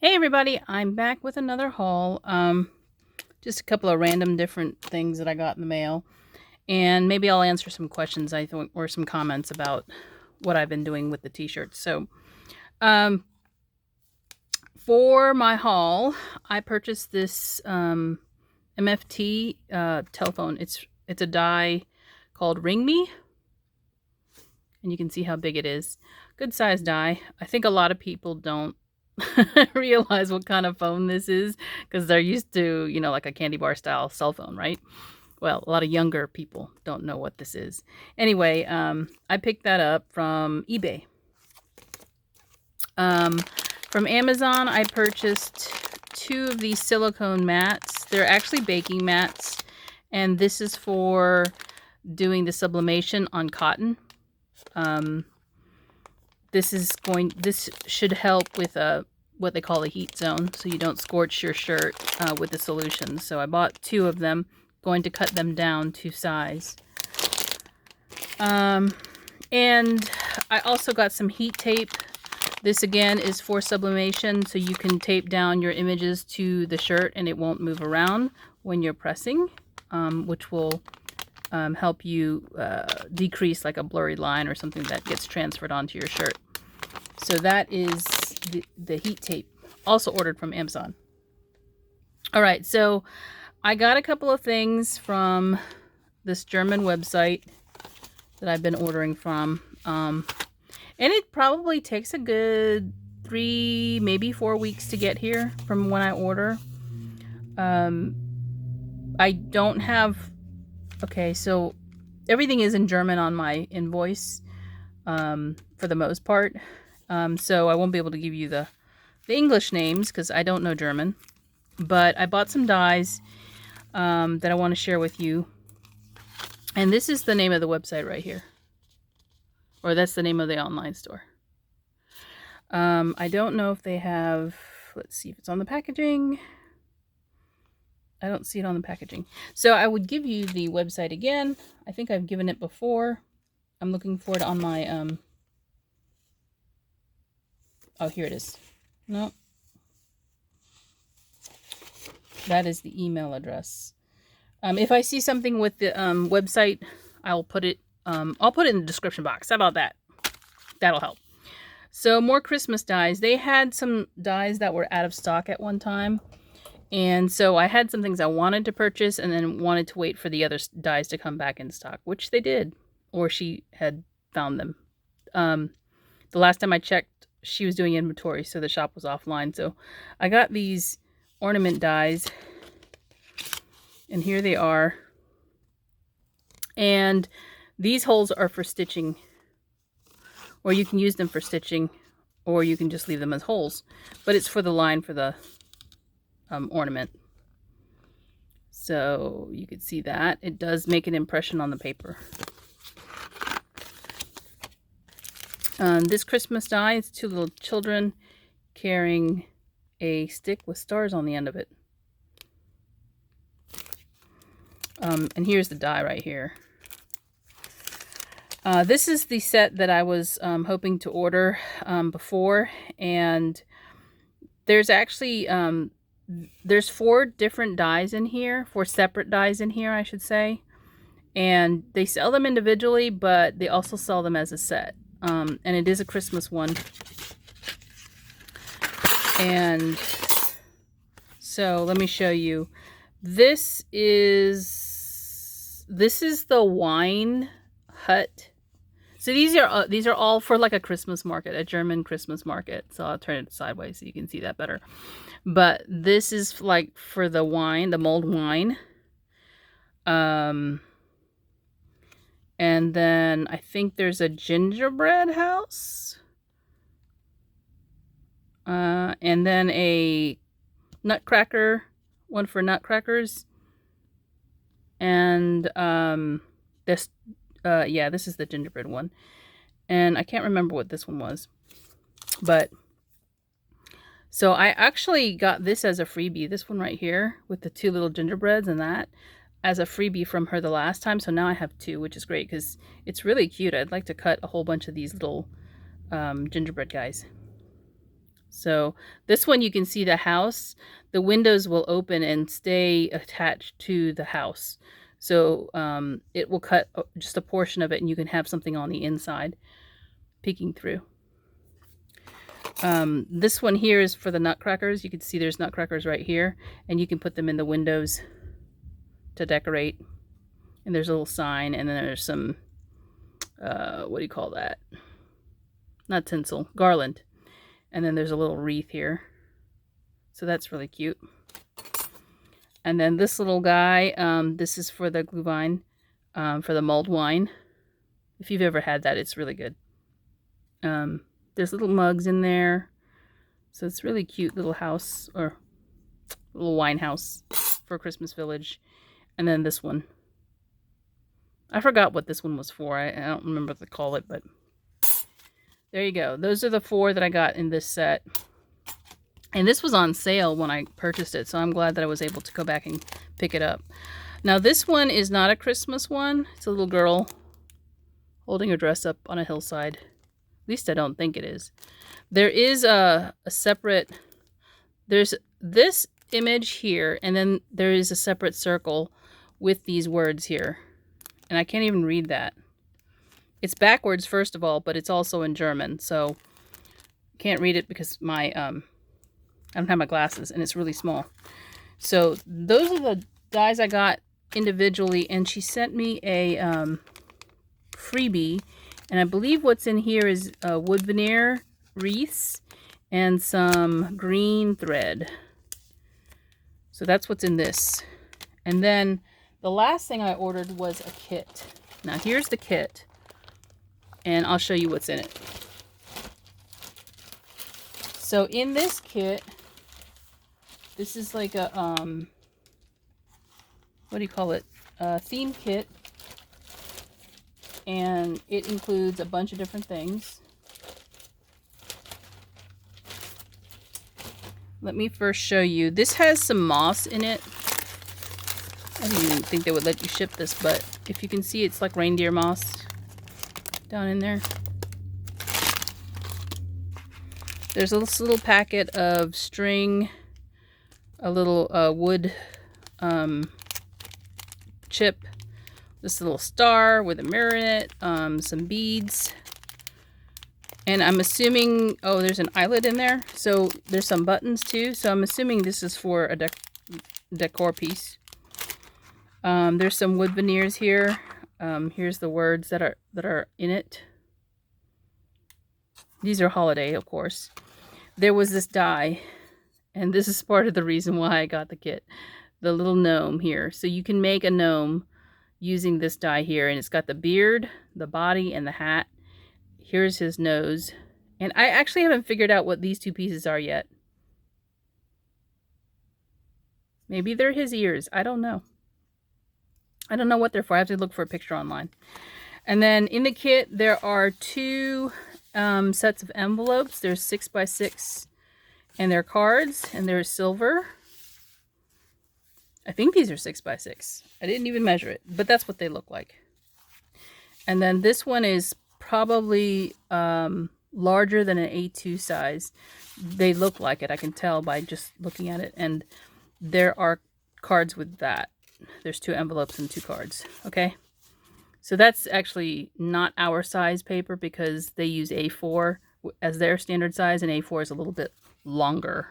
Hey everybody, I'm back with another haul. Just a couple of random different things that I got in the mail, and maybe I'll answer some questions I thought or some comments about what I've been doing with the t-shirts. So, um, for my haul, I purchased this MFT telephone. It's a die called Ring Me, and you can see how big it is. Good size die. I think a lot of people don't realize what kind of phone this is because they're used to, like a candy bar style cell phone, right? Well, a lot of younger people don't know what this is. Anyway, I picked that up from eBay. Um, from Amazon, I purchased two of these silicone mats. They're actually baking mats, and this is for doing the sublimation on cotton. This should help with what they call a heat zone, so you don't scorch your shirt with the solution. So I bought two of them, going to cut them down to size. And I also got some heat tape. This again is for sublimation, so you can tape down your images to the shirt and it won't move around when you're pressing, which will help you decrease like a blurry line or something that gets transferred onto your shirt. So that is the heat tape, also ordered from Amazon. All right, so I got a couple of things from this German website that I've been ordering from. And it probably takes a good 3, maybe 4 weeks to get here from when I order. I don't have... Okay, so everything is in German on my invoice for the most part. So I won't be able to give you the English names because I don't know German. But I bought some dies that I want to share with you. And this is the name of the website right here. Or that's the name of the online store. I don't know if they have... Let's see if it's on the packaging. I don't see it on the packaging. So I would give you the website again. I think I've given it before. I'm looking for it on my... Oh, here it is. No. That is the email address. If I see something with the website, I'll put it in the description box. How about that? That'll help. So more Christmas dies. They had some dies that were out of stock at one time. And so I had some things I wanted to purchase and then wanted to wait for the other dies to come back in stock, which they did. Or she had found them. The last time I checked, she was doing inventory, so the shop was offline. So I got these ornament dies. And here they are. And these holes are for stitching. Or you can use them for stitching. Or you can just leave them as holes. But it's for the line for the ornament. So you can see that. It does make an impression on the paper. This Christmas die is two little children carrying a stick with stars on the end of it. And here's the die right here. This is the set that I was hoping to order before, and there's actually there's 4 different dies in here, 4 separate dies in here, I should say, and they sell them individually, but they also sell them as a set, and it is a Christmas one. And so let me show you. This is the wine hut. So these are all for like a Christmas market, a German Christmas market. So I'll turn it sideways so you can see that better. But this is like for the wine, the mulled wine. And then I think there's a gingerbread house. And then a nutcracker, one for nutcrackers. And this is the gingerbread one. And I can't remember what this one was. But so I actually got this as a freebie, this one right here with the 2 little gingerbreads and that as a freebie from her the last time. So now I have 2, which is great because it's really cute. I'd like to cut a whole bunch of these little gingerbread guys. So this one, you can see the house. The windows will open and stay attached to the house. So it will cut just a portion of it, and you can have something on the inside peeking through. This one here is for the nutcrackers. You can see there's nutcrackers right here, and you can put them in the windows to decorate. And there's a little sign, and then there's some, what do you call that? Not tinsel, garland. And then there's a little wreath here. So that's really cute. And then this little guy, this is for the glühwein, for the mulled wine. If you've ever had that, it's really good. There's little mugs in there. So it's really cute little house, or little wine house for Christmas Village. And then this one. I forgot what this one was for. I don't remember what to call it, but there you go. Those are the 4 that I got in this set. And this was on sale when I purchased it, so I'm glad that I was able to go back and pick it up. Now this one is not a Christmas one. It's a little girl holding her dress up on a hillside. At least I don't think it is. There is a separate... There's this image here, and then there is a separate circle with these words here. And I can't even read that. It's backwards, first of all, but it's also in German, so I can't read it because my I don't have my glasses, and it's really small. So those are the dies I got individually, and she sent me a freebie, and I believe what's in here is wood veneer wreaths and some green thread. So that's what's in this. And then the last thing I ordered was a kit. Now here's the kit, and I'll show you what's in it. So in this kit, this is like a, what do you call it? A theme kit. And it includes a bunch of different things. Let me first show you. This has some moss in it. I didn't even think they would let you ship this, but if you can see, it's like reindeer moss down in there. There's this little packet of string, a little wood chip, this little star with a mirror in it, some beads, and I'm assuming, oh, there's an eyelet in there, so there's some buttons too, so I'm assuming this is for a decor piece. There's some wood veneers here. Here's the words that are in it. These are holiday, of course. There was this die, and this is part of the reason why I got the kit. The little gnome here. So you can make a gnome using this die here, and it's got the beard, the body, and the hat. Here's his nose. And I actually haven't figured out what these 2 pieces are yet. Maybe they're his ears. I don't know. I don't know what they're for. I have to look for a picture online. And then in the kit, there are 2 sets of envelopes. There's 6x6, and they're cards, and they're silver. I think these are 6x6. I didn't even measure it, but that's what they look like. And then this one is probably larger than an A2 size. They look like it. I can tell by just looking at it. And there are cards with that. There's 2 envelopes and 2 cards. Okay. So that's actually not our size paper because they use A4 as their standard size, and A4 is a little bit longer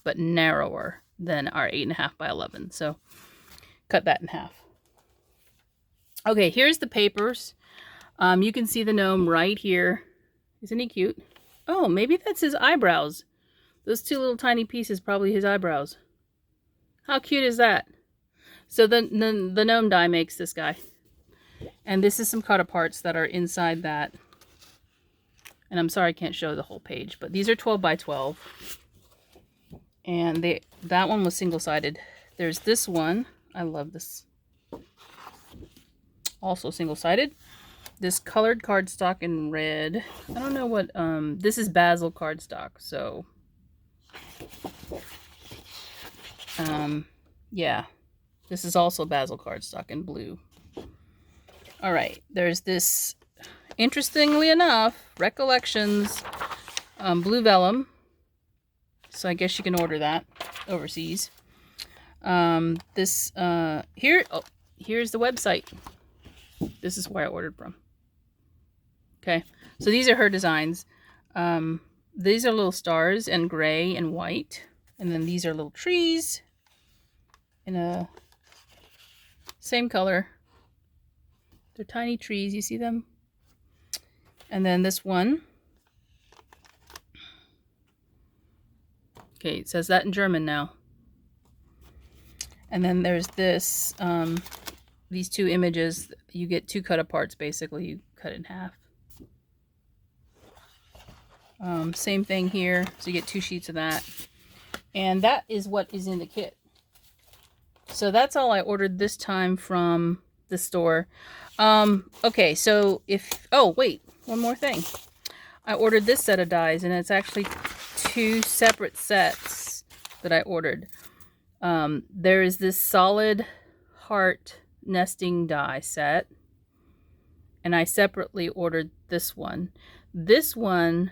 but narrower than our 8.5 by 11. So cut that in half. Okay, here's the papers. You can see the gnome right here. Isn't he cute? Oh, maybe that's his eyebrows. Those 2 little tiny pieces, probably his eyebrows. How cute is that? So the gnome die makes this guy. And this is some cut-aparts that are inside that. And I'm sorry I can't show the whole page, but these are 12 by 12. And that one was single-sided. There's this one. I love this. Also single-sided. This colored cardstock in red. I don't know what, this is basil cardstock, so. Yeah. This is also basil cardstock in blue. All right, there's this, interestingly enough, Recollections blue vellum. So I guess you can order that overseas. Here's the website. This is where I ordered from. Okay, so these are her designs. These are little stars and gray and white. And then these are little trees in a same color. They're tiny trees, you see them? And then this one. Okay, it says that in German now. And then there's this, these two images. You get two cut aparts, basically. You cut it in half. Same thing here. So you get two sheets of that. And that is what is in the kit. So that's all I ordered this time from the store. Okay, so oh wait, one more thing. I ordered this set of dies, and it's actually two separate sets that I ordered. There is this solid heart nesting die set, and I separately ordered this one. This one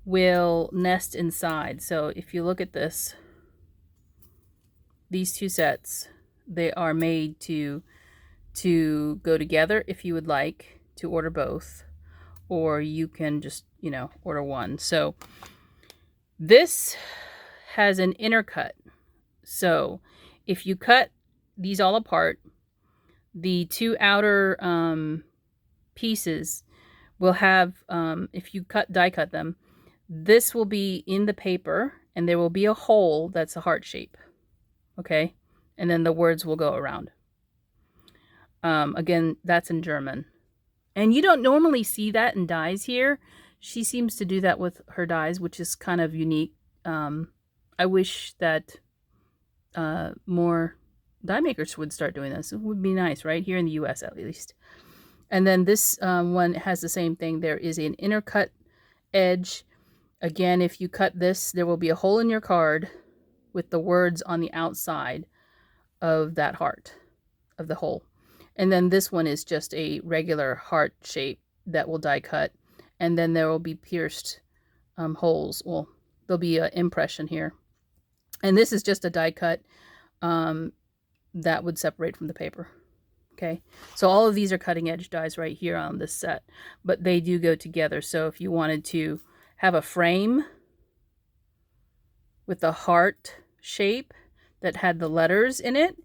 will nest inside. So if you look at this, these two sets, they are made to go together if you would like to order both, or you can just, you know, order one. So this has an inner cut. So if you cut these all apart, the two outer pieces will have, if you die cut them, this will be in the paper, and there will be a hole that's a heart shape. Okay, and then the words will go around. Again, that's in German. And you don't normally see that in dies here. She seems to do that with her dies, which is kind of unique. I wish that more die makers would start doing this. It would be nice, right? Here in the US at least. And then this one has the same thing. There is an inner cut edge. Again, if you cut this, there will be a hole in your card with the words on the outside of that heart, of the hole. And then this one is just a regular heart shape that will die cut. And then there will be pierced holes. Well, there'll be an impression here. And this is just a die cut that would separate from the paper. Okay, so all of these are cutting edge dies right here on this set, but they do go together. So if you wanted to have a frame with a heart shape that had the letters in it,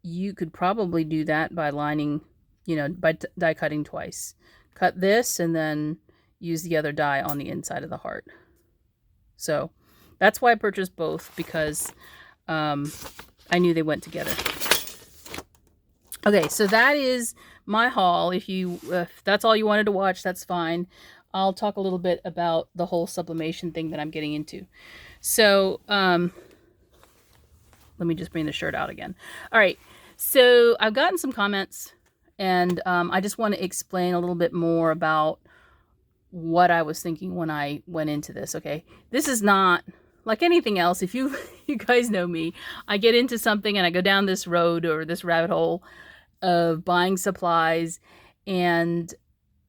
you could probably do that by lining, you know, by die cutting twice. Cut this and then use the other die on the inside of the heart. So that's why I purchased both, because I knew they went together. Okay, so that is my haul. If that's all you wanted to watch, that's fine. I'll talk a little bit about the whole sublimation thing that I'm getting into. So, let me just bring the shirt out again. All right, so I've gotten some comments, and I just want to explain a little bit more about what I was thinking when I went into this, okay? This is not like anything else. If you guys know me, I get into something and I go down this road or this rabbit hole of buying supplies, and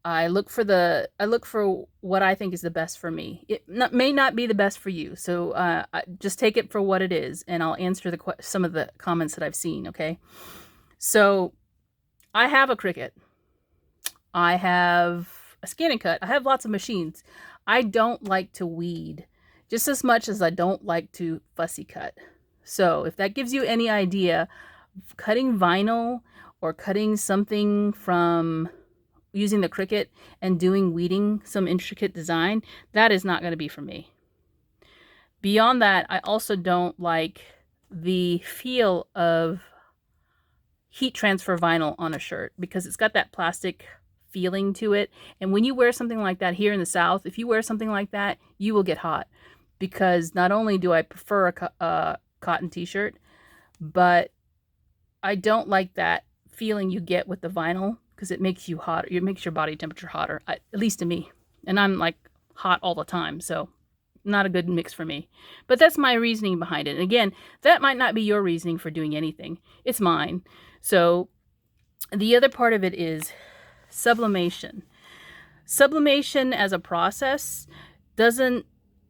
I look for what I think is the best for me. It may not be the best for you, so just take it for what it is, and I'll answer some of the comments that I've seen, okay? So I have a Cricut. I have a Scan and Cut. I have lots of machines. I don't like to weed just as much as I don't like to fussy cut. So if that gives you any idea, cutting vinyl or cutting something from using the Cricut and doing weeding, some intricate design, that is not going to be for me. Beyond that, I also don't like the feel of heat transfer vinyl on a shirt, because it's got that plastic feeling to it. And when you wear something like that here in the South, if you wear something like that, you will get hot, because not only do I prefer a cotton t-shirt, but I don't like that feeling you get with the vinyl, because it makes you hotter. It makes your body temperature hotter, at least to me. And I'm like hot all the time, so not a good mix for me. But that's my reasoning behind it. And again, that might not be your reasoning for doing anything. It's mine. So the other part of it is sublimation. Sublimation as a process doesn't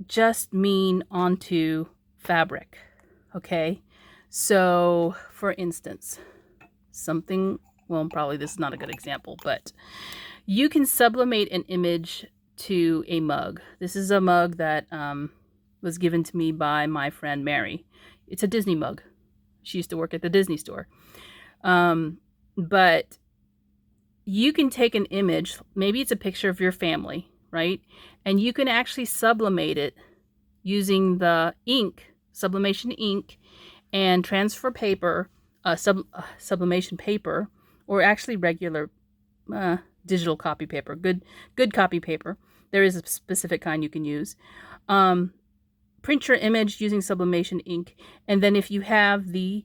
just mean onto fabric, okay? So, for instance, something, well, probably this is not a good example, but you can sublimate an image to a mug. This is a mug that was given to me by my friend Mary. It's a Disney mug. She used to work at the Disney store. But you can take an image, maybe it's a picture of your family, right? And you can actually sublimate it using the ink, sublimation ink, and transfer paper, sublimation paper, or actually regular digital copy paper, good copy paper. There is a specific kind you can use. Print your image using sublimation ink, and then if you have the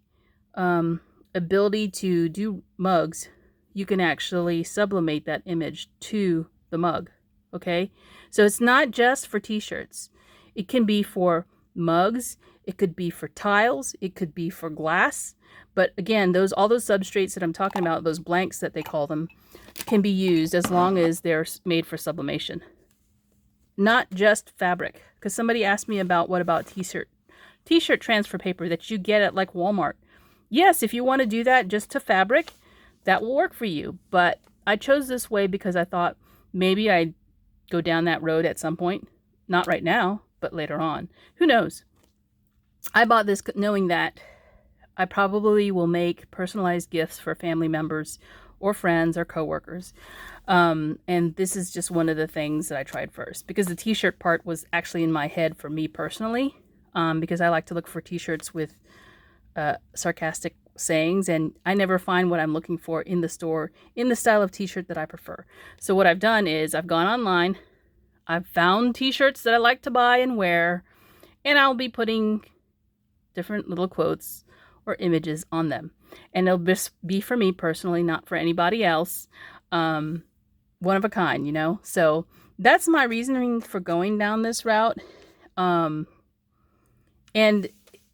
ability to do mugs, you can actually sublimate that image to the mug, okay? So it's not just for t-shirts. It can be for mugs, it could be for tiles, it could be for glass. But again, all those substrates that I'm talking about, those blanks that they call them, can be used as long as they're made for sublimation. Not just fabric. Because somebody asked me about, what about t-shirt transfer paper that you get at like Walmart. Yes, if you want to do that just to fabric, that will work for you. But I chose this way because I thought maybe I'd go down that road at some point. Not right now, but later on. Who knows? I bought this knowing that I probably will make personalized gifts for family members or friends or coworkers. And this is just one of the things that I tried first, because the t-shirt part was actually in my head for me personally, because I like to look for t-shirts with sarcastic sayings, and I never find what I'm looking for in the store in the style of t-shirt that I prefer. So what I've done is I've gone online, I've found t-shirts that I like to buy and wear, and I'll be putting different little quotes or images on them. And it'll just be for me personally, not for anybody else. One of a kind, you know? So that's my reasoning for going down this route. And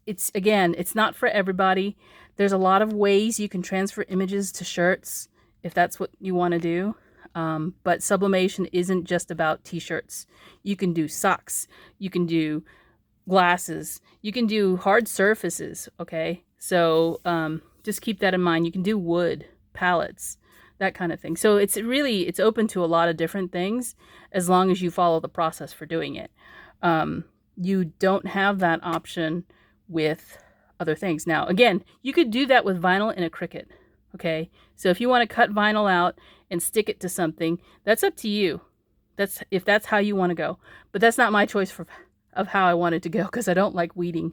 it's, again, it's not for everybody. There's a lot of ways you can transfer images to shirts if that's what you want to do. But sublimation isn't just about t-shirts. You can do socks. You can do glasses. You can do hard surfaces, okay? So just keep that in mind. You can do wood, pallets, that kind of thing. So it's open to a lot of different things as long as you follow the process for doing it. You don't have that option with other things. Now, again, you could do that with vinyl and a Cricut, okay? So if you want to cut vinyl out and stick it to something, that's up to you. If that's how you want to go. But that's not my choice of how I want it to go, because I don't like weeding.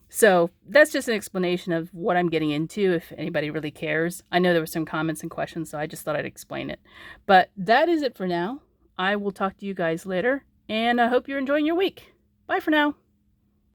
So that's just an explanation of what I'm getting into, if anybody really cares. I know there were some comments and questions, so I just thought I'd explain it. But that is it for now. I will talk to you guys later, and I hope you're enjoying your week. Bye for now.